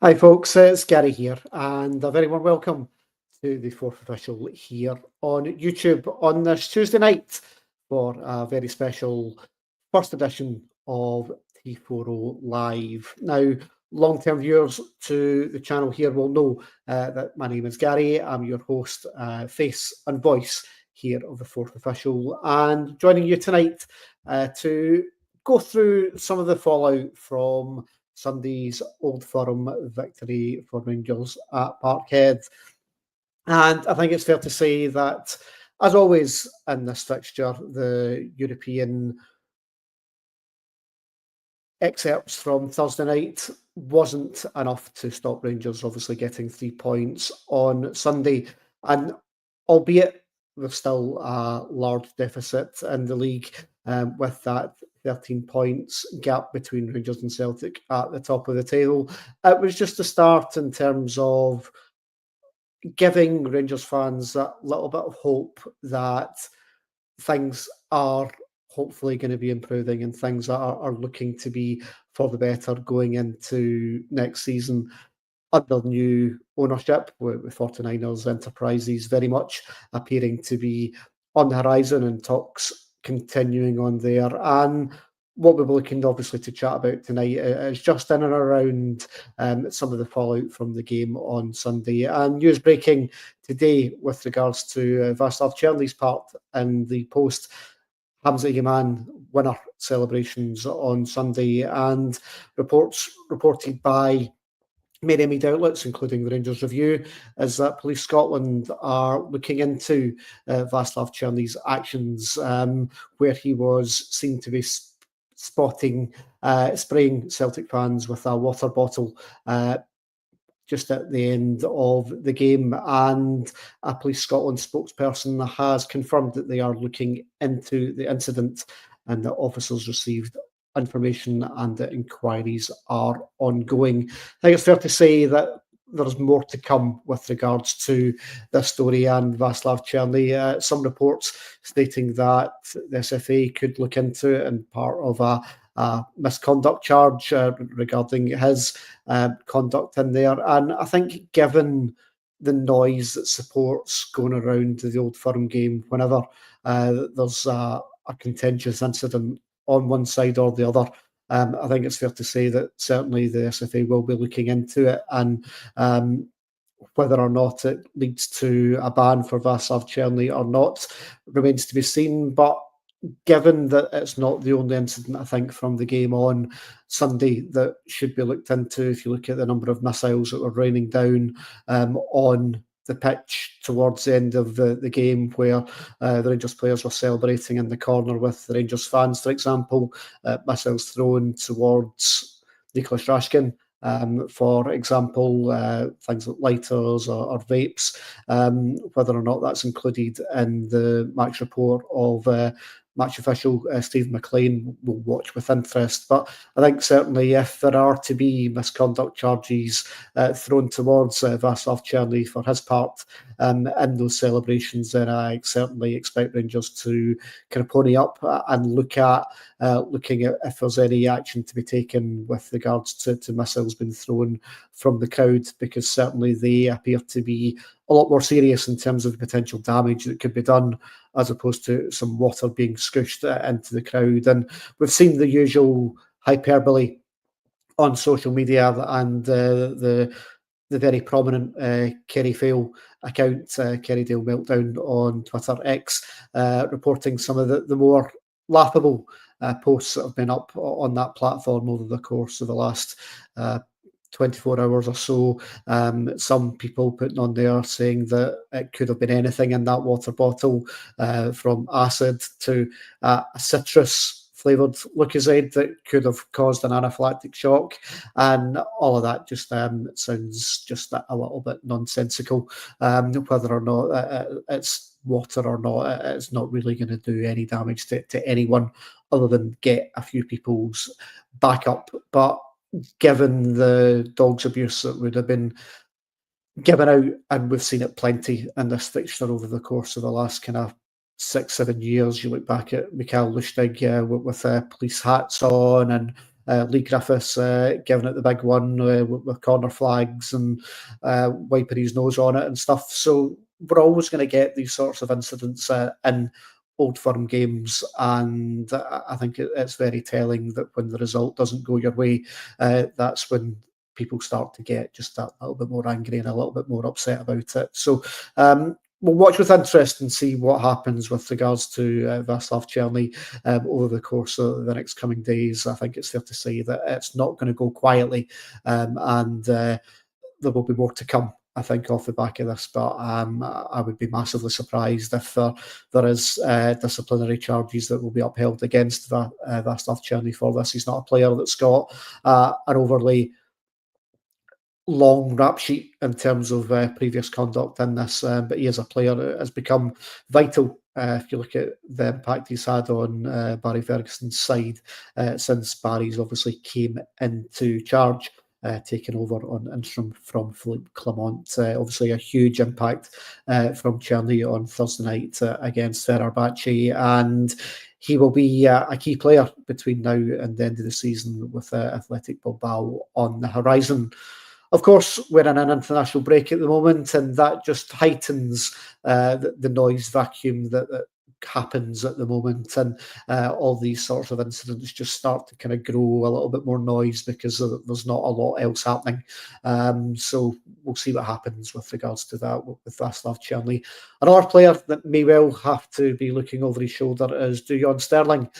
Hi, folks. It's Gary here, and a very warm welcome to the fourth official here on YouTube on this Tuesday night for a very special first edition of T4O Live. Now, long-term viewers to the channel here will know that my name is Gary. I'm your host, face and voice here of the fourth official, and joining you tonight to go through some of the fallout from Sunday's Old Firm victory for Rangers at Parkhead. And I think it's fair to say that, as always in this fixture, the European excerpts from Thursday night wasn't enough to stop Rangers obviously getting 3 points on Sunday. And albeit there's still a large deficit in the league, with that 13 points gap between Rangers and Celtic at the top of the table, it was just a start in terms of giving Rangers fans that little bit of hope that things are hopefully going to be improving and things are looking to be for the better going into next season under new ownership, with 49ers Enterprises very much appearing to be on the horizon and talks continuing on there. And what we'll be looking obviously to chat about tonight is just in and around some of the fallout from the game on Sunday. And news breaking today with regards to Václav Černy's part in the post Hamza Yaman winner celebrations on Sunday, and reports reported by many media outlets, including the Rangers Review, is that Police Scotland are looking into Václav Černy's actions, where he was seen to be spotting spraying Celtic fans with a water bottle just at the end of the game. And a Police Scotland spokesperson has confirmed that they are looking into the incident and that officers received information and that inquiries are ongoing. I think it's fair to say that there's more to come with regards to this story and Václav Černy. Some reports stating that the SFA could look into it and part of a misconduct charge regarding his conduct in there. And I think given the noise that supports going around the Old Firm game whenever there's a contentious incident on one side or the other, I think it's fair to say that certainly the SFA will be looking into it, and whether or not it leads to a ban for Václav Černy or not remains to be seen. But given that it's not the only incident, I think, from the game on Sunday that should be looked into, if you look at the number of missiles that were raining down on the pitch towards the end of the game, where the Rangers players were celebrating in the corner with the Rangers fans, for example, missiles thrown towards Nicholas Rashkin, for example, things like lighters or vapes, whether or not that's included in the match report of match official Stephen McLean will watch with interest. But I think certainly if there are to be misconduct charges thrown towards Václav Černy for his part in those celebrations, then I certainly expect Rangers to kind of pony up and looking at if there's any action to be taken with regards to missiles being thrown from the crowd, because certainly they appear to be a lot more serious in terms of the potential damage that could be done, as opposed to some water being scooshed into the crowd. And we've seen the usual hyperbole on social media, and the very prominent Kerry Fail account, Kerrydale Meltdown on Twitter X, reporting some of the more laughable posts that have been up on that platform over the course of the last 24 hours or so. Some people putting on there saying that it could have been anything in that water bottle, from acid to a citrus flavoured Lucozade that could have caused an anaphylactic shock, and all of that just sounds just a little bit nonsensical. Whether or not it's water or not, it's not really going to do any damage to anyone other than get a few people's back up. But given the dog's abuse that would have been given out, and we've seen it plenty in this fixture over the course of the last kind of 6-7 years. You look back at Mikael Lustig with police hats on, and Lee Griffiths giving it the big one with corner flags and wiping his nose on it and stuff. So we're always going to get these sorts of incidents in Old Firm games, and I think it's very telling that when the result doesn't go your way, that's when people start to get just that little bit more angry and a little bit more upset about it. So we'll watch with interest and see what happens with regards to Václav Černý over the course of the next coming days. I think it's fair to say that it's not going to go quietly, and there will be more to come, I think, off the back of this. But I would be massively surprised if there is disciplinary charges that will be upheld against Václav Černý for this. He's not a player that's got an overly long rap sheet in terms of previous conduct in this, but he is a player that has become vital. If you look at the impact he's had on Barry Ferguson's side since Barry's obviously came into charge, taking over on interim from Philippe Clement. Obviously a huge impact from Černý on Thursday night against Fenerbahce, and he will be a key player between now and the end of the season with Athletic Bilbao on the horizon. Of course, we're in an international break at the moment, and that just heightens the noise vacuum that happens at the moment, and all these sorts of incidents just start to kind of grow a little bit more noise because there's not a lot else happening. So we'll see what happens with regards to that with Václav Černý. Another player that may well have to be looking over his shoulder is Dujon Sterling.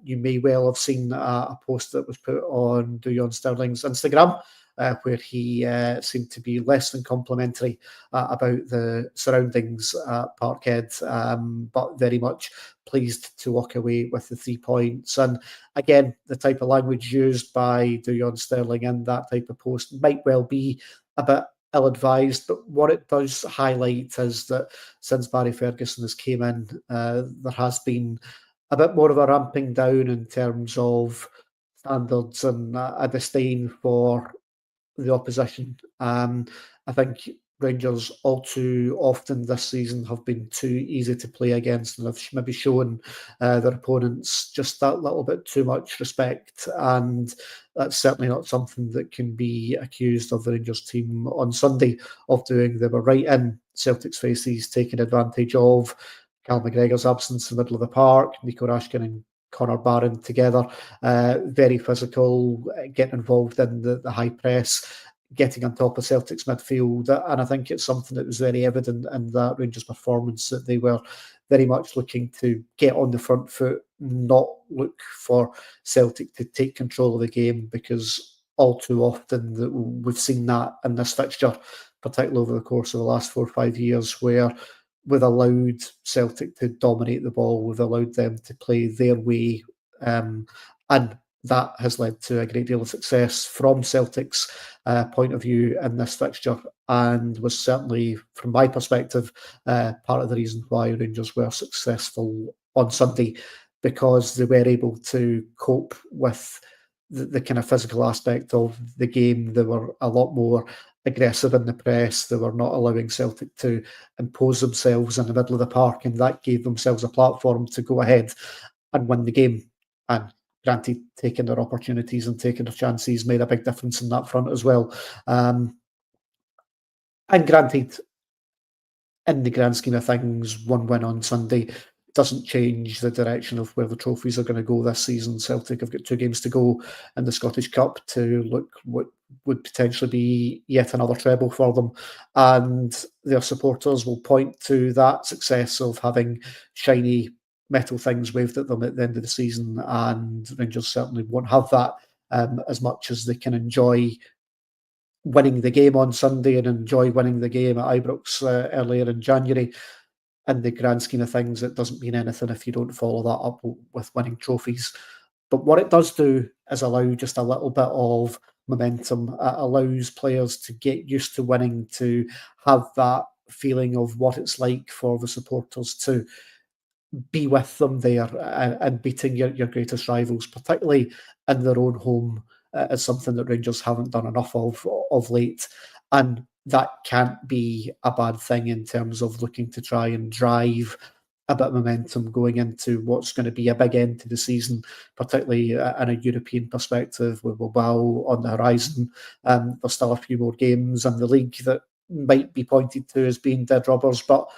You may well have seen a post that was put on Dujon Sterling's Instagram, where he seemed to be less than complimentary about the surroundings at Parkhead, but very much pleased to walk away with the 3 points. And again, the type of language used by Dujon Sterling in that type of post might well be a bit ill-advised, but what it does highlight is that since Barry Ferguson has came in, there has been a bit more of a ramping down in terms of standards and a disdain for the opposition. I think Rangers all too often this season have been too easy to play against and have maybe shown their opponents just that little bit too much respect, and that's certainly not something that can be accused of the Rangers team on Sunday of doing. They were right in Celtic's faces, taking advantage of Cal McGregor's absence in the middle of the park, Nico Rashkin and Connor Barron together, very physical, getting involved in the high press, getting on top of Celtic's midfield. And I think it's something that was very evident in that Rangers performance, that they were very much looking to get on the front foot, not look for Celtic to take control of the game, because all too often we've seen that in this fixture, particularly over the course of the last 4 or 5 years, where we've allowed Celtic to dominate the ball, we've allowed them to play their way, and that has led to a great deal of success from Celtic's point of view in this fixture, and was certainly, from my perspective, part of the reason why Rangers were successful on Sunday, because they were able to cope with the kind of physical aspect of the game. They were a lot more aggressive in the press. They were not allowing Celtic to impose themselves in the middle of the park, and that gave themselves a platform to go ahead and win the game. And granted, taking their opportunities and taking their chances made a big difference in that front as well. And granted, in the grand scheme of things, one win on Sunday doesn't change the direction of where the trophies are going to go this season. Celtic have got 2 games to go in the Scottish Cup to look what would potentially be yet another treble for them. And their supporters will point to that success of having shiny metal things waved at them at the end of the season. And Rangers certainly won't have that as much as they can enjoy winning the game on Sunday and enjoy winning the game at Ibrox earlier in January. In the grand scheme of things, it doesn't mean anything if you don't follow that up with winning trophies. But what it does do is allow just a little bit of momentum. It allows players to get used to winning, to have that feeling of what it's like for the supporters to be with them there and beating your greatest rivals, particularly in their own home, is something that Rangers haven't done enough of late. And that can't be a bad thing in terms of looking to try and drive a bit of momentum going into what's going to be a big end to the season, particularly in a European perspective with Bilbao on the horizon. There's still a few more games in the league that might be pointed to as being dead rubbers, but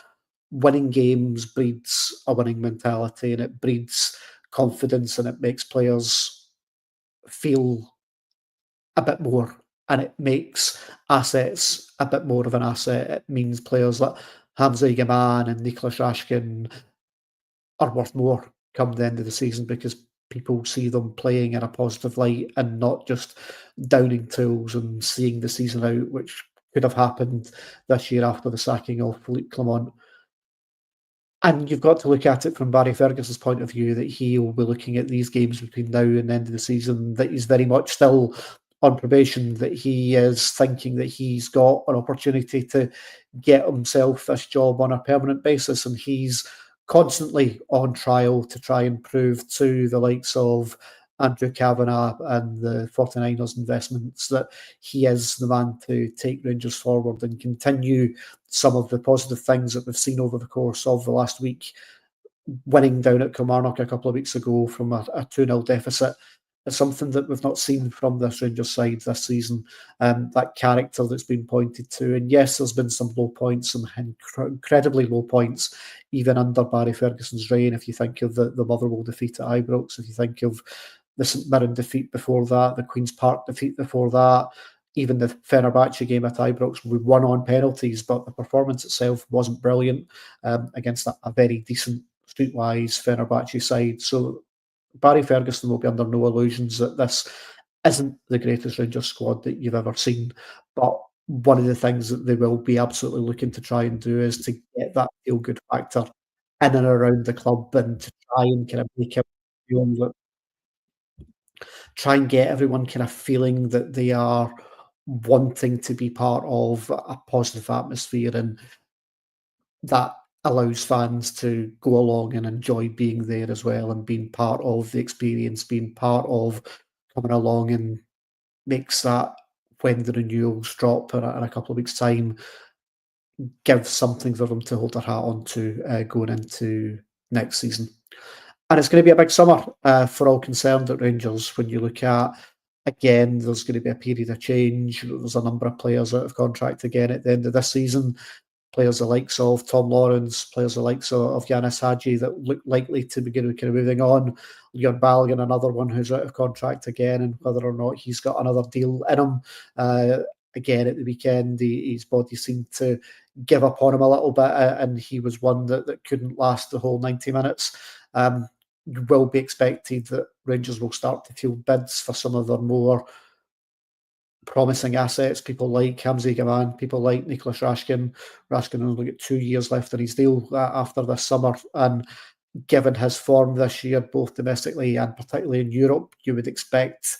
winning games breeds a winning mentality and it breeds confidence and it makes players feel a bit more and it makes assets a bit more of an asset. It means players like Hamza Yaman and Niklas Rashkin are worth more come the end of the season because people see them playing in a positive light and not just downing tools and seeing the season out, which could have happened this year after the sacking of Philippe Clement. And you've got to look at it from Barry Ferguson's point of view that he will be looking at these games between now and the end of the season, that he's very much still on probation, that he is thinking that he's got an opportunity to get himself this job on a permanent basis. And he's constantly on trial to try and prove to the likes of Andrew Kavanagh and the 49ers investments that he is the man to take Rangers forward and continue some of the positive things that we've seen over the course of the last week. Winning down at Kilmarnock a couple of weeks ago from a 2-0 deficit is something that we've not seen from this Rangers side this season. That character that's been pointed to. And yes, there's been some low points, some incredibly low points, even under Barry Ferguson's reign. If you think of the Motherwell defeat at Ibrox, if you think of the St Mirren defeat before that, the Queen's Park defeat before that, even the Fenerbahce game at Ibrox, we won on penalties, but the performance itself wasn't brilliant against a very decent streetwise Fenerbahce side. So Barry Ferguson will be under no illusions that this isn't the greatest Rangers squad that you've ever seen. But one of the things that they will be absolutely looking to try and do is to get that feel good factor in and around the club and to try and kind of make it feel that try and get everyone kind of feeling that they are wanting to be part of a positive atmosphere and that allows fans to go along and enjoy being there as well and being part of the experience, being part of coming along and makes that when the renewals drop in a couple of weeks' time, give something for them to hold their hat on to going into next season. And it's going to be a big summer for all concerned at Rangers when you look at, again, there's going to be a period of change. There's a number of players out of contract again at the end of this season. Players the likes of Tom Lawrence, players the likes of Yanis Hadji that look likely to be kind of moving on. Leon Balogun, another one who's out of contract again, and whether or not he's got another deal in him. Again, at the weekend, his body seemed to give up on him a little bit, and he was one that couldn't last the whole 90 minutes. You will be expected that Rangers will start to field bids for some of their more promising assets, people like Hamza Yaman, people like Niklas Rashkin. Rashkin only got 2 years left in his deal after this summer. And given his form this year, both domestically and particularly in Europe, you would expect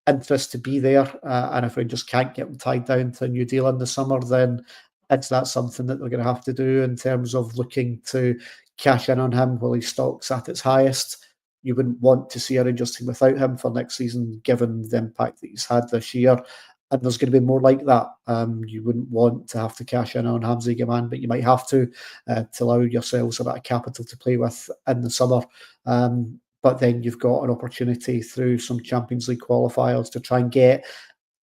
interest to be there. And if Rangers can't get him tied down to a new deal in the summer, then is that something that they're going to have to do in terms of looking to cash in on him while his stock's at its highest? You wouldn't want to see a Rangers team without him for next season, given the impact that he's had this year. And there's going to be more like that. You wouldn't want to have to cash in on Hamza Yaman, but you might have to allow yourselves a bit of capital to play with in the summer. But then you've got an opportunity through some Champions League qualifiers to try and get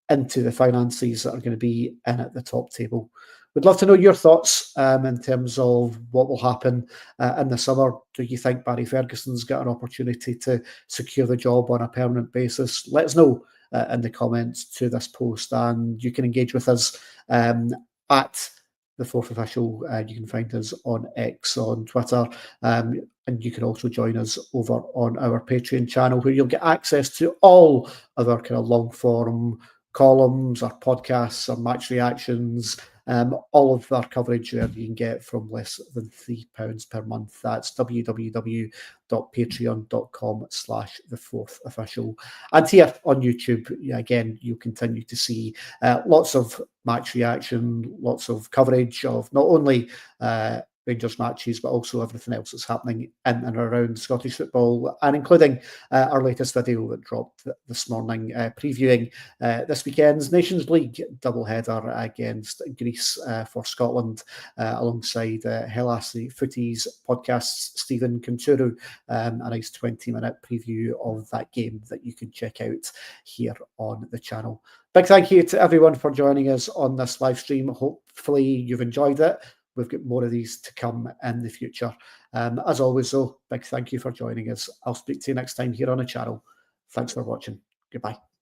into the finances that are going to be in at the top table. We'd love to know your thoughts in terms of what will happen in the summer. Do you think Barry Ferguson's got an opportunity to secure the job on a permanent basis? Let us know in the comments to this post, and you can engage with us at the Fourth Official. You can find us on X, on Twitter, and you can also join us over on our Patreon channel, where you'll get access to all of our kind of long form columns, our podcasts, our match reactions, all of our coverage there you can get from less than £3 per month. That's www.patreon.com/the Fourth Official. And here on YouTube, again, you continue to see lots of match reaction, lots of coverage of not only Rangers matches, but also everything else that's happening in and around Scottish football, and including our latest video that dropped this morning, previewing this weekend's Nations League doubleheader against Greece for Scotland, alongside Hellas Footy's podcast's Stephen Kinturu, a nice 20-minute preview of that game that you can check out here on the channel. Big thank you to everyone for joining us on this live stream. Hopefully you've enjoyed it. We've got more of these to come in the future. As always, though, big thank you for joining us. I'll speak to you next time here on the channel. Thanks for watching. Goodbye.